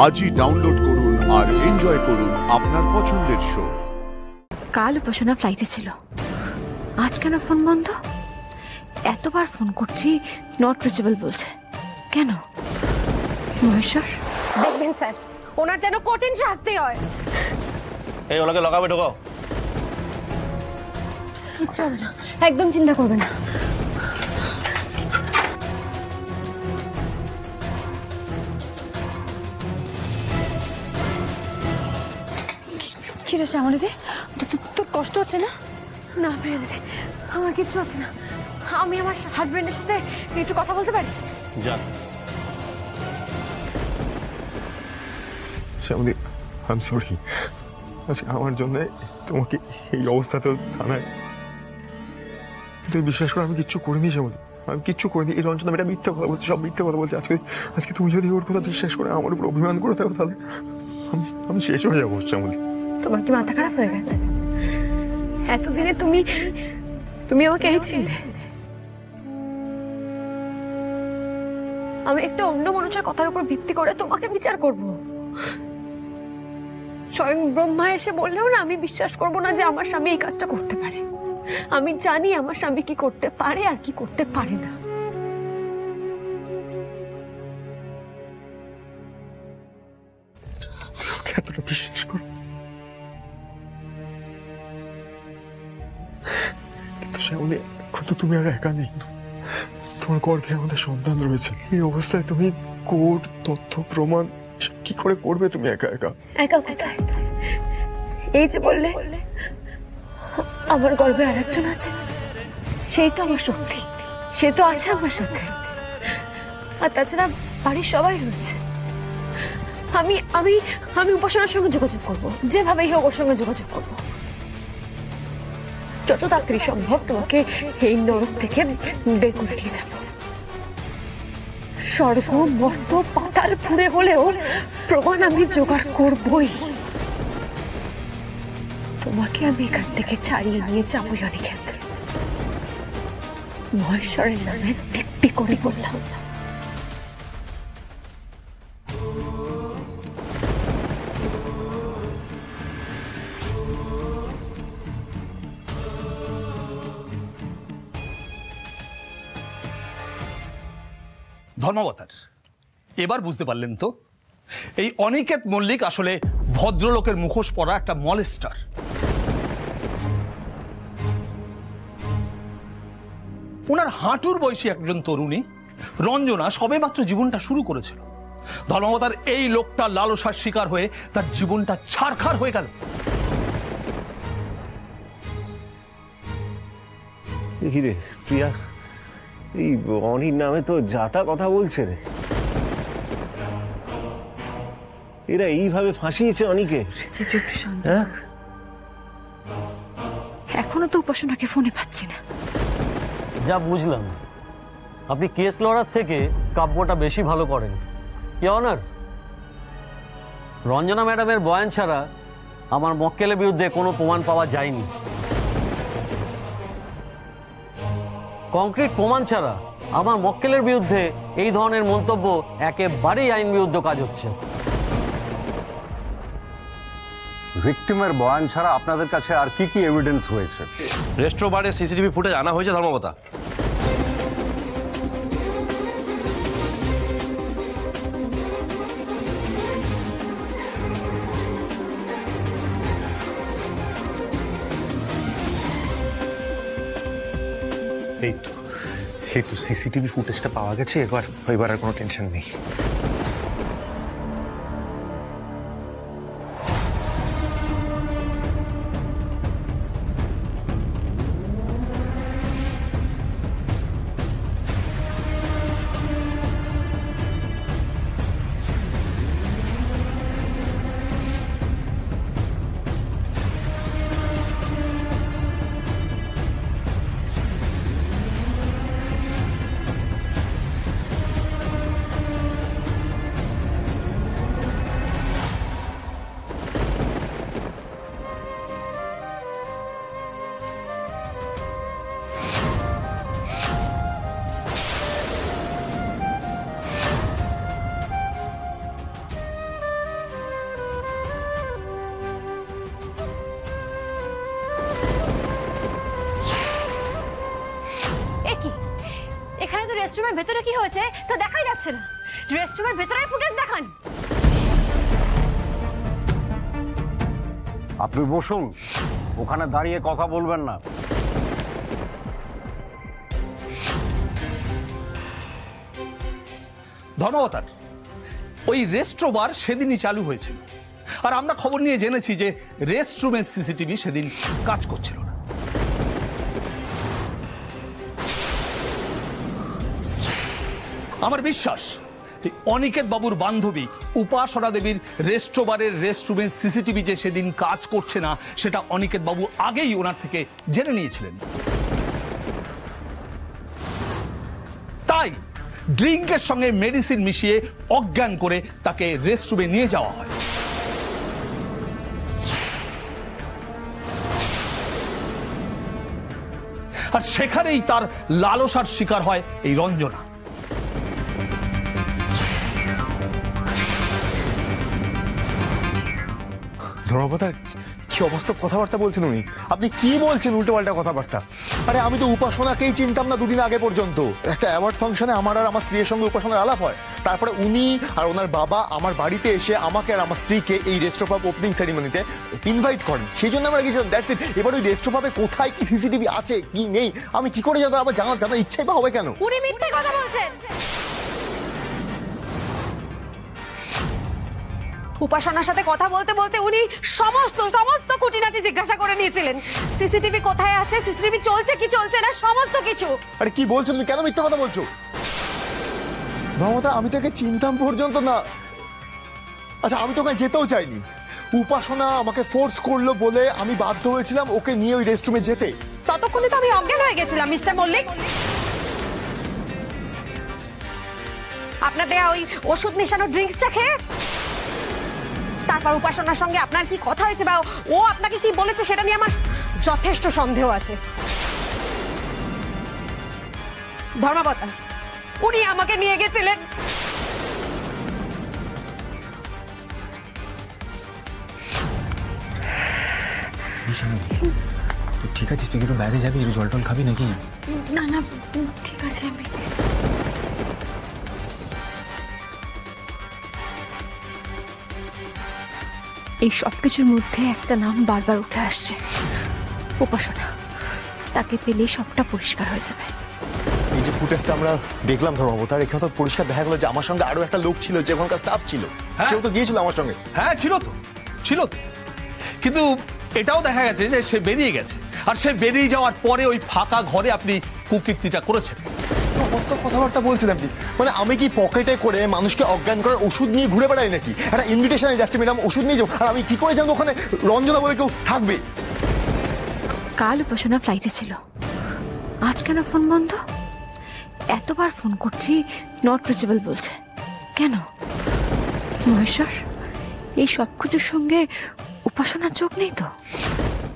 আজই ডাউনলোড করুন আর এনজয় করুন আপনার পছন্দের শো। কাল উপাসনা ফ্লাইটে ছিল, আজ কেন ফোন বন্ধ? এতবার ফোন করছি, নট রিচেবল বলছে। কেন? মহেশ্বর দেখবেন স্যার, ওনার যেন কঠিন শাস্তি হয়। এই ওনাকে লগাবে, ঢোকাও। কিচ্ছু হবে না, একদম চিন্তা করবে না। কিরে শ্যামলী দি, তোর কষ্ট হচ্ছে না? না প্রিয়া দিদি, আমার কিচ্ছু হচ্ছে না। আমি আমার হাজবেন্ডের সাথে একটু কথা বলতে পারি? যান। Shyamali, I am sorry. আজকে আমার জন্য তোমাকে এই অবস্থাতেও থানায়। তুমি বিশ্বাস করো, আমি কিচ্ছু করিনি শ্যামলী, আমি কিচ্ছু করিনি। এই রঞ্জন এটা মিথ্যা কথা বলছে, সব মিথ্যা কথা বলছে। আজকে তুমি যদি ওর কথা বিশ্বাস করে আমার উপর অভিমান করে থাকো, তাহলে আমি শেষ হয়ে যাবো শ্যামলী। তোমার কি মাথা খারাপ হয়ে গেছে? এতদিনে তুমি আমাকে এই ছিলে। আমি একটা অন্য মানুষের কথার উপর ভিত্তি করে তোমাকে বিচার করব? স্বয়ং ব্রহ্মা এসে বললেও না আমি বিশ্বাস করব না যে আমার স্বামী এই কাজটা করতে পারে। আমি জানি আমার স্বামী কি করতে পারে আর কি করতে পারে না। এতটা বিশ্বাস করো, কিন্তু শ্যামলী এখন তো তুমি আর একা নেই। তোমার গর্ভে আমাদের সন্তান রয়েছে। এই অবস্থায় তুমি কোড, তথ্য, প্রমাণ কি করে করবে তুমি একা একা? একা কোথায়? এই যে বললে আমার গর্ভে আরেকজন আছে, সেই তো আমার শক্তি, সে তো আছে আমার সাথে। আর তাছাড়া বাড়ির সবাই রয়েছে। আমি আমি আমি উপাসনার সঙ্গে যোগাযোগ করবো, যেভাবেই হোক ওর সঙ্গে যোগাযোগ করবো। যত তাড়াতাড়ি সম্ভব তোমাকে এই নরক থেকে বের করে নিয়ে যাবো। স্বর্গ, মর্ত, পাতাল ফুঁড়ে হলেও প্রমাণ আমি জোগাড় করবই। তোমাকে আমি এখান থেকে ছাড়িয়ে নিয়ে যাবো ক্ষেত্রে। মহেশ্বরের নামে দিব্যি করে বললাম। ধর্মাবতার, এবার বুঝতে পারলেন তো এই অনিকেত মল্লিক আসলে ভদ্রলোকের মুখোশ পরা একটা মলেস্টার। ওনার হাঁটুর বয়সী একজন তরুণী রঞ্জনা সবেমাত্র জীবনটা শুরু করেছিল। ধর্মাবতার এই লোকটা লালসার শিকার হয়ে তার জীবনটা ছারখার হয়ে গেল। রে প্রিয়া, এই অনির নামে তো যাতা কথা বলছে রে। এরা এইভাবে ফাঁসিয়েছে অনিকে। হ্যাঁ, এখনো তো উপাসনাকে ফোনে পাচ্ছি না। যা বুঝলাম, আপনি কেস লড়ার থেকে কাব্যটা বেশি ভালো করেন। ইওর অনার, রঞ্জনা ম্যাডামের বয়ান ছাড়া আমার মক্কেলের বিরুদ্ধে কোনো প্রমাণ পাওয়া যায়নি। কংক্রিট প্রমাণ ছাড়া আমার মক্কেলের বিরুদ্ধে এই ধরনের মন্তব্য একেবারেই আইন বিরুদ্ধ কাজ হচ্ছে। ভিকটিমের বয়ান ছাড়া আপনাদের কাছে আর কি কি এভিডেন্স হয়েছে? রেস্ট্রো বারে সিসিটিভি ফুটেজ আনা হয়েছে ধর্মবতা। এই তো সিসিটিভি ফুটেজটা পাওয়া গেছে। এবার আর কোনো টেনশন নেই। রেস্টুরেন্টের ভেতরে কি হয়েছে তা দেখাই যাচ্ছে না। রেস্টুরেন্টের ভেতরের ফুটেজ দেখান। আপনি বসুন, ওখানে দাঁড়িয়ে কথা বলবেন না। ধর্মাবতার, ওই রেস্ট্রোবার সেদিনই চালু হয়েছিল, আর আমরা খবর নিয়ে জেনেছি যে রেস্টরুমের সিসিটিভি সেদিন কাজ করছিল না। আমার বিশ্বাস এই অনিকেত বাবুর বান্ধবী উপাসনা দেবীর রেস্ট্রোবারের রেস্টরুমের সিসিটিভি যে সেদিন কাজ করছে না সেটা অনিকেত বাবু আগেই ওনার থেকে জেনে নিয়েছিলেন। তাই ড্রিঙ্কের সঙ্গে মেডিসিন মিশিয়ে অজ্ঞান করে তাকে রেস্টরুমে নিয়ে যাওয়া হয়। আর সেখানেই তার লালসার শিকার হয় এই রঞ্জনা। ধর্মপতার কি অবস্থা কথাবার্তা বলছেন উনি? আপনি কি বলছেন উল্টোপাল্টা কথাবার্তা? আরে আমি তো উপাসনাকেই চিনতাম না দুদিন আগে পর্যন্ত। একটা অ্যাওয়ার্ড ফাংশনে আমার আর আমার স্ত্রীর সঙ্গে উপাসনার আলাপ হয়, তারপরে উনি আর ওনার বাবা আমার বাড়িতে এসে আমাকে আর আমার স্ত্রীকে এই রেস্ট্রোপাব ওপেনিং সেরিমনিতে ইনভাইট করেন, সেই জন্য আমরা গেছিলাম। That's it. এবার ওই রেস্ট্রোপাবে কোথায় কি সিসিটিভি আছে কি নেই আমি কি করে জানবো? আবার জানার ইচ্ছাই বা হবে কেন? উনি মিথ্যে কথা বলছেন। উপাসনার সাথে কথা বলতে বলতে উনি সমস্ত খুঁটিনাটি জিজ্ঞাসা করে নিয়েছিলেন। সিসিটিভি কোথায় আছে, সিসিটিভি চলছে কি চলছে না, সমস্ত কিছু। আরে কি বলছো তুমি? কেন মিথ্যা কথা বলছো? ধর্মতা, আমি তাকে চিনতাম পর্যন্ত না। আচ্ছা, আমি তো ওখানে যেতেও চাইনি। উপাসনা আমাকে ফোর্স করলো বলে আমি বাধ্য হয়েছিলাম ওকে নিয়ে ওই রেস্টরুমে যেতে। ততক্ষণে তো আমি অজ্ঞান হয়ে গেছিলাম মিস্টার মল্লিক। আপনার দেয়া ওই ওষুধ মেশানো ড্রিঙ্কসটা খেয়ে তারপর উপাসনার সঙ্গে আপনার কি কথা হয়েছে বা ও আপনাকে কি বলেছে সেটা নিয়ে আমার যথেষ্ট সন্দেহ আছে। ধর্মাবতা, উনি আমাকে নিয়ে গেছিলেন ঠিক আছে, তুই একটু বাইরে যাবি, একটু জল টল খাবি নাকি? না না ঠিক আছে। আমি এই সব কিছুর মধ্যে একটা নাম বারবার উঠে আসছে, উপাসনা। তাকে পেলেই সবটা পরিষ্কার হয়ে যাবে। এই যে ফুটেজটা আমরা দেখলাম ধর্মপতার, এখানে তো পরিষ্কার দেখা গেল যে আমার সঙ্গে আরো একটা লোক ছিল যে ওখানকার স্টাফ ছিল, সেও তো গিয়েছিল আমার সঙ্গে। হ্যাঁ ছিল তো। কিন্তু এটাও দেখা গেছে যে সে বেরিয়ে গেছে, আর সে বেরিয়ে যাওয়ার পরে ওই ফাঁকা ঘরে আপনি কুকীর্তিটা করেছেন। সমস্ত কথাবার্তা বলছেন আপনি। মানে আমি কি পকেটে করে মানুষকে অজ্ঞান করার ওষুধ নিয়ে ঘুরে বেড়াই নাকি? একটা ইনভিটেশনে যাচ্ছে ম্যাডাম, ওষুধ নিয়ে যাও, আর আমি কি করে জানবো ওখানে রঞ্জনা বলে কেউ থাকবে? কাল উপাসনা ফ্লাইটে ছিল, আজ কেন ফোন বন্ধ? এতবার ফোন করছি নট রিচেবল বলছে, কেন? মহেশ্বর, এই সব কিছুর সঙ্গে উপাসনার যোগ নেই তো?